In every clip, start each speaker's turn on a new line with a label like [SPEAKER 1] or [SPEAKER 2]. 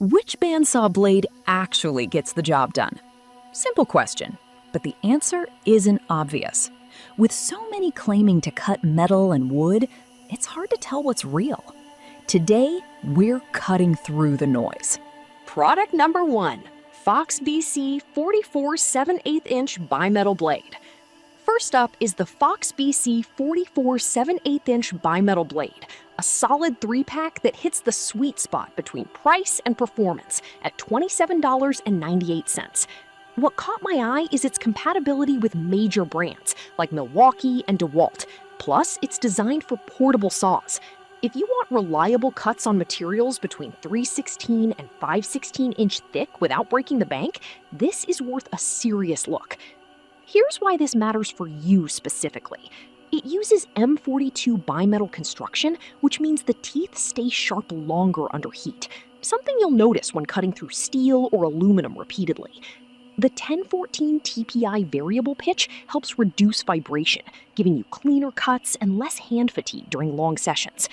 [SPEAKER 1] Which bandsaw blade actually gets the job done? Simple question, but the answer isn't obvious. With so many claiming to cut metal and wood, it's hard to tell what's real. Today, we're cutting through the noise.
[SPEAKER 2] Product number 1, Fox BC 44 7/8-inch bimetal blade. First up is the Fox BC 44 7/8-inch bimetal blade, a solid 3-pack that hits the sweet spot between price and performance at $27.98. What caught my eye is its compatibility with major brands like Milwaukee and DeWalt, plus it's designed for portable saws. If you want reliable cuts on materials between 3/16 and 5/16-inch thick without breaking the bank, this is worth a serious look. Here's why this matters for you specifically. It uses M42 bimetal construction, which means the teeth stay sharp longer under heat, something you'll notice when cutting through steel or aluminum repeatedly. The 1014 TPI variable pitch helps reduce vibration, giving you cleaner cuts and less hand fatigue during long sessions.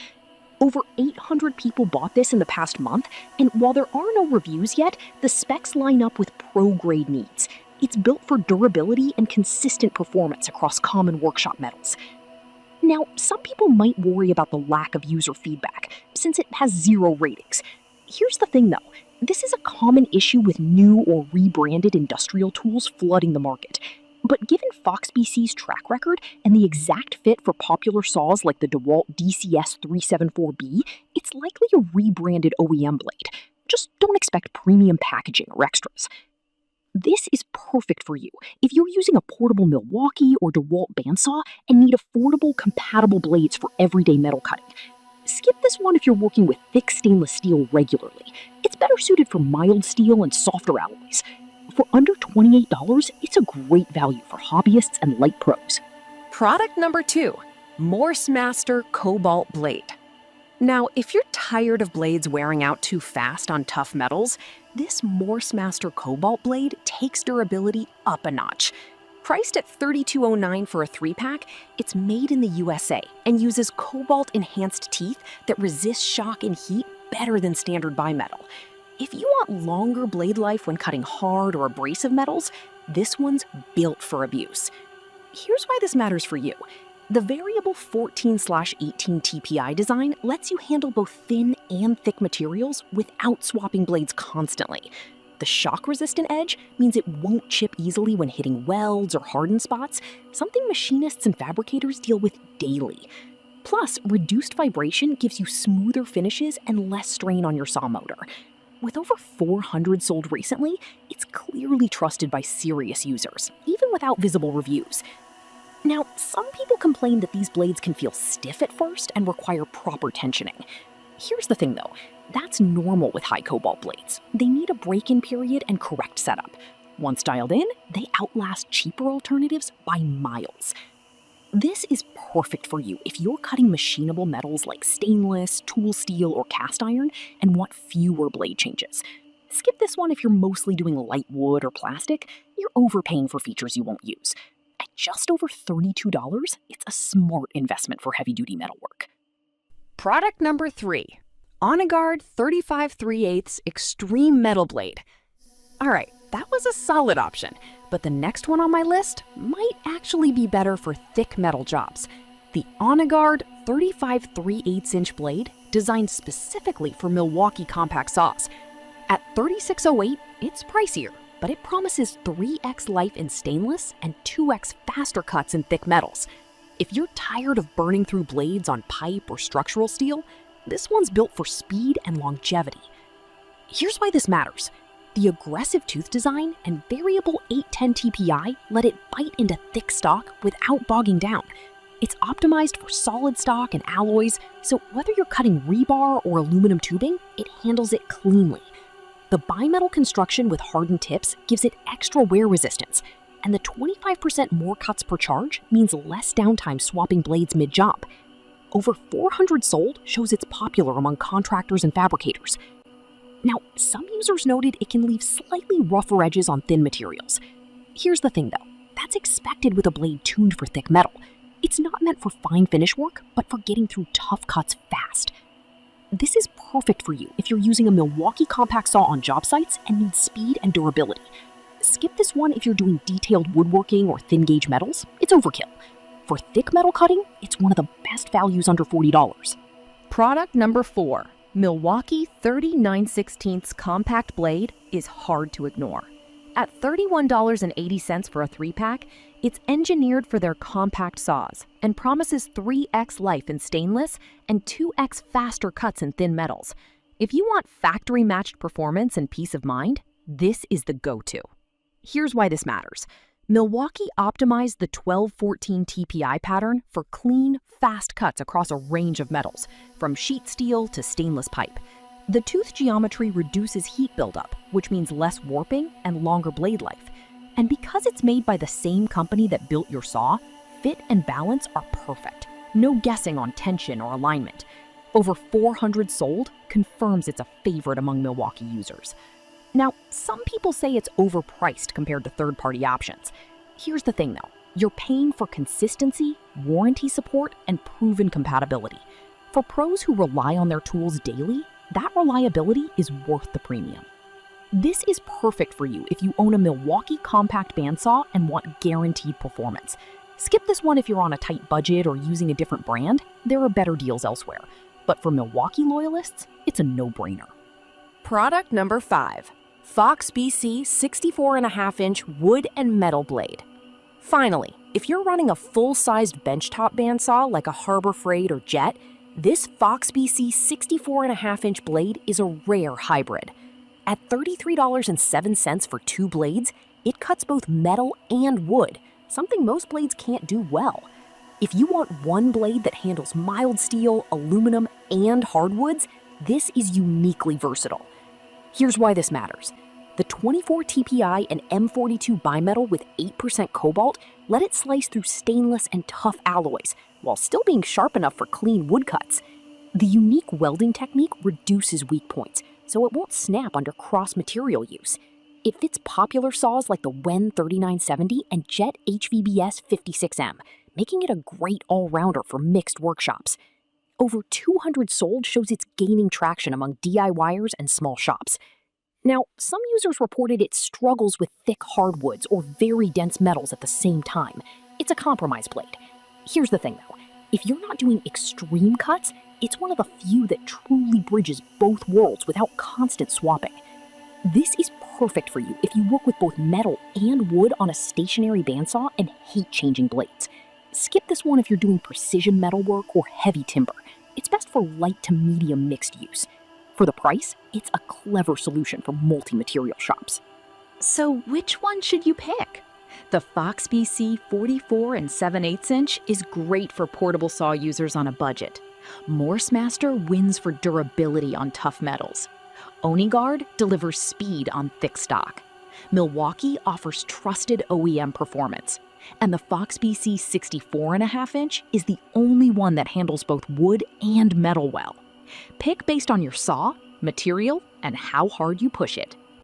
[SPEAKER 2] Over 800 people bought this in the past month, and while there are no reviews yet, the specs line up with pro-grade needs. It's built for durability and consistent performance across common workshop metals. Now, some people might worry about the lack of user feedback, since it has 0 ratings. Here's the thing though, this is a common issue with new or rebranded industrial tools flooding the market. But given Fox BC's track record and the exact fit for popular saws like the DeWalt DCS 374B, it's likely a rebranded OEM blade. Just don't expect premium packaging or extras. This is perfect for you if you're using a portable Milwaukee or DeWalt bandsaw and need affordable, compatible blades for everyday metal cutting. Skip this one if you're working with thick stainless steel regularly. It's better suited for mild steel and softer alloys. For under $28, it's a great value for hobbyists and light pros. Product number 2, Morsemaster Cobalt Blade. Now, if you're tired of blades wearing out too fast on tough metals, this Morsemaster Cobalt blade takes durability up a notch. Priced at $32.09 for a 3-pack, it's made in the USA and uses cobalt-enhanced teeth that resist shock and heat better than standard bimetal. If you want longer blade life when cutting hard or abrasive metals, this one's built for abuse. Here's why this matters for you. The variable 14/18 TPI design lets you handle both thin and thick materials without swapping blades constantly. The shock-resistant edge means it won't chip easily when hitting welds or hardened spots, something machinists and fabricators deal with daily. Plus, reduced vibration gives you smoother finishes and less strain on your saw motor. With over 400 sold recently, it's clearly trusted by serious users, even without visible reviews. Now, some people complain that these blades can feel stiff at first and require proper tensioning. Here's the thing though, that's normal with high cobalt blades. They need a break-in period and correct setup. Once dialed in, they outlast cheaper alternatives by miles. This is perfect for you if you're cutting machinable metals like stainless, tool steel, or cast iron and want fewer blade changes. Skip this one if you're mostly doing light wood or plastic. You're overpaying for features you won't use. At just over $32, it's a smart investment for heavy-duty metalwork. Product number 3, Onagard 35 3/8 Extreme Metal Blade. All right, that was a solid option, but the next one on my list might actually be better for thick metal jobs. The Onagard 35 3/8-inch blade, designed specifically for Milwaukee compact saws. At $36.08, it's pricier, but it promises 3x life in stainless and 2x faster cuts in thick metals. If you're tired of burning through blades on pipe or structural steel, this one's built for speed and longevity. Here's why this matters. The aggressive tooth design and variable 810 TPI let it bite into thick stock without bogging down. It's optimized for solid stock and alloys, so whether you're cutting rebar or aluminum tubing, it handles it cleanly. The bimetal construction with hardened tips gives it extra wear resistance, and the 25% more cuts per charge means less downtime swapping blades mid-job. Over 400 sold shows it's popular among contractors and fabricators. Now, some users noted it can leave slightly rougher edges on thin materials. Here's the thing though, that's expected with a blade tuned for thick metal. It's not meant for fine finish work, but for getting through tough cuts fast. This is perfect for you if you're using a Milwaukee compact saw on job sites and need speed and durability. Skip this one if you're doing detailed woodworking or thin gauge metals. It's overkill. For thick metal cutting, it's one of the best values under $40.
[SPEAKER 1] Product number 4, Milwaukee 30/9/16 compact blade is hard to ignore. At $31.80 for a 3-pack, it's engineered for their compact saws and promises 3x life in stainless and 2x faster cuts in thin metals. If you want factory-matched performance and peace of mind, this is the go-to. Here's why this matters. Milwaukee optimized the 1214 TPI pattern for clean, fast cuts across a range of metals, from sheet steel to stainless pipe. The tooth geometry reduces heat buildup, which means less warping and longer blade life. And because it's made by the same company that built your saw, fit and balance are perfect. No guessing on tension or alignment. Over 400 sold confirms it's a favorite among Milwaukee users. Now, some people say it's overpriced compared to third-party options. Here's the thing though, you're paying for consistency, warranty support, and proven compatibility. For pros who rely on their tools daily, that reliability is worth the premium. This is perfect for you if you own a Milwaukee compact bandsaw and want guaranteed performance. Skip this one if you're on a tight budget or using a different brand. There are better deals elsewhere. But for Milwaukee loyalists, it's a no-brainer. Product number 5, Fox BC 64.5-inch wood and metal blade. Finally, if you're running a full-sized benchtop bandsaw like a Harbor Freight or Jet, this Fox BC 64.5-inch blade is a rare hybrid. At $33.07 for 2 blades, it cuts both metal and wood, something most blades can't do well. If you want one blade that handles mild steel, aluminum, and hardwoods, this is uniquely versatile. Here's why this matters. The 24 TPI and M42 bimetal with 8% cobalt let it slice through stainless and tough alloys, while still being sharp enough for clean wood cuts. The unique welding technique reduces weak points, so it won't snap under cross-material use. It fits popular saws like the Wen 3970 and Jet HVBS 56M, making it a great all-rounder for mixed workshops. Over 200 sold shows it's gaining traction among DIYers and small shops. Now, some users reported it struggles with thick hardwoods or very dense metals at the same time. It's a compromise blade. Here's the thing though, if you're not doing extreme cuts, it's one of the few that truly bridges both worlds without constant swapping. This is perfect for you if you work with both metal and wood on a stationary bandsaw and hate changing blades. Skip this one if you're doing precision metalwork or heavy timber. It's best for light to medium mixed use. For the price, it's a clever solution for multi-material shops. So which one should you pick? The Fox BC 44 and 7/8 is great for portable saw users on a budget. Morsemaster wins for durability on tough metals. OniGuard delivers speed on thick stock. Milwaukee offers trusted OEM performance. And the Fox BC 64.5 is the only one that handles both wood and metal well. Pick based on your saw, material, and how hard you push it.